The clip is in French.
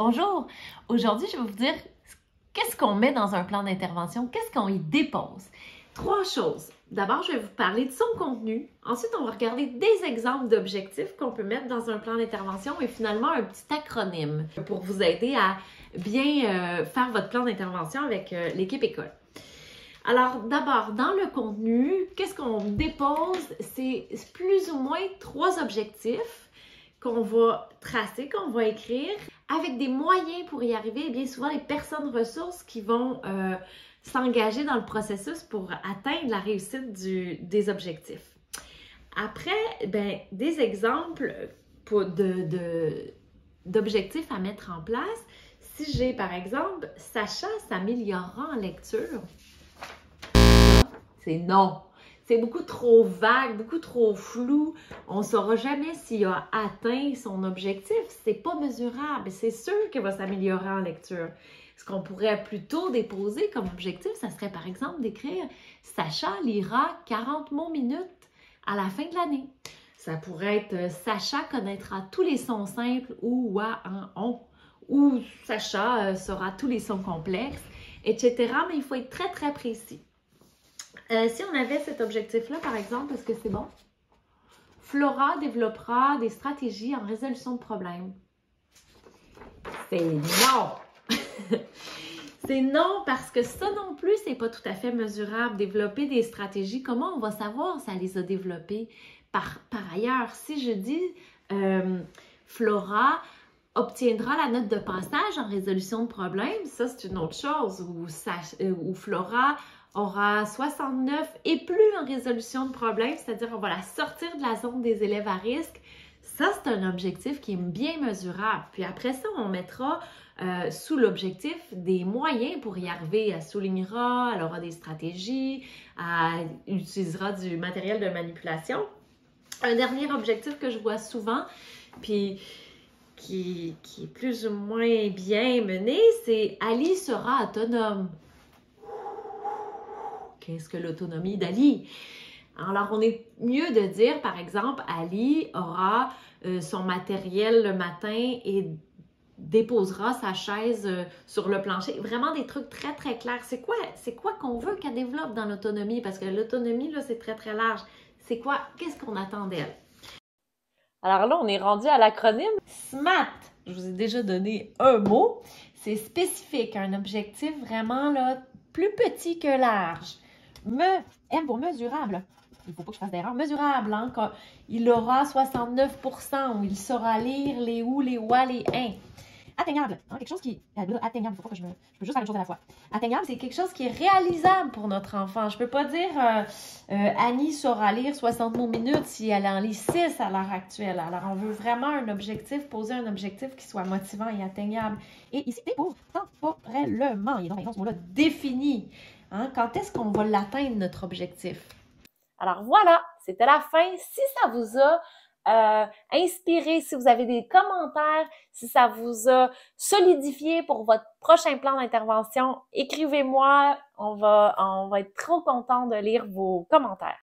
Bonjour! Aujourd'hui, je vais vous dire qu'est-ce qu'on met dans un plan d'intervention, qu'est-ce qu'on y dépose. Trois choses. D'abord, je vais vous parler de son contenu. Ensuite, on va regarder des exemples d'objectifs qu'on peut mettre dans un plan d'intervention et finalement un petit acronyme pour vous aider à bien faire votre plan d'intervention avec l'équipe école. Alors, d'abord, dans le contenu, qu'est-ce qu'on dépose? C'est plus ou moins trois objectifs qu'on va tracer, qu'on va écrire, avec des moyens pour y arriver. Et bien souvent, les personnes ressources qui vont s'engager dans le processus pour atteindre la réussite des objectifs. Après, ben, des exemples d'objectifs à mettre en place. Si j'ai, par exemple, Sacha s'améliorera en lecture, c'est non. C'est beaucoup trop vague, beaucoup trop flou. On ne saura jamais s'il a atteint son objectif. C'est pas mesurable. C'est sûr qu'il va s'améliorer en lecture. Ce qu'on pourrait plutôt déposer comme objectif, ça serait par exemple d'écrire « Sacha lira 40 mots minutes à la fin de l'année ». Ça pourrait être « Sacha connaîtra tous les sons simples ou « wa », « un »,« on » ou « Sacha saura tous les sons complexes », etc. Mais il faut être très, très précis. Si on avait cet objectif-là, par exemple, est-ce que c'est bon? Flora développera des stratégies en résolution de problèmes. C'est non! C'est non parce que ça non plus, c'est pas tout à fait mesurable. Développer des stratégies, comment on va savoir si elle les a développées? Par ailleurs, si je dis Flora obtiendra la note de passage en résolution de problèmes, ça c'est une autre chose. Ou Flora aura 69 et plus en résolution de problèmes, c'est-à-dire on va la sortir de la zone des élèves à risque. Ça, c'est un objectif qui est bien mesurable. Puis après ça, on mettra sous l'objectif des moyens pour y arriver. Elle soulignera, elle aura des stratégies, elle utilisera du matériel de manipulation. Un dernier objectif que je vois souvent, puis qui est plus ou moins bien mené, c'est « Ali sera autonome ». Qu'est-ce que l'autonomie d'Ali? Alors, on est mieux de dire, par exemple, Ali aura son matériel le matin et déposera sa chaise sur le plancher. Vraiment des trucs très, très clairs. C'est quoi qu'on veut qu'elle développe dans l'autonomie? Parce que l'autonomie, là, c'est très, très large. C'est quoi? Qu'est-ce qu'on attend d'elle? Alors là, on est rendu à l'acronyme SMART. Je vous ai déjà donné un mot. C'est spécifique, un objectif vraiment là, plus petit que large. M pour mesurable. Il ne faut pas que je fasse d'erreur. Mesurable, hein, quand il aura 69%, où il saura lire les ou, les wa, les in. Atteignable, hein, quelque chose qui atteignable, il faut pas que je peux juste faire une chose à la fois. Atteignable, c'est quelque chose qui est réalisable pour notre enfant. Je peux pas dire Annie saura lire 60 mots minutes si elle en lit 6 à l'heure actuelle. Alors, on veut vraiment un objectif, poser un objectif qui soit motivant et atteignable. Et ici, pour temporellement, il y a donc ce mot-là défini. Hein, quand est-ce qu'on va l'atteindre, notre objectif? Alors voilà, c'était la fin. Si ça vous a inspiré, si vous avez des commentaires, si ça vous a solidifié pour votre prochain plan d'intervention, écrivez-moi. On va être trop content de lire vos commentaires.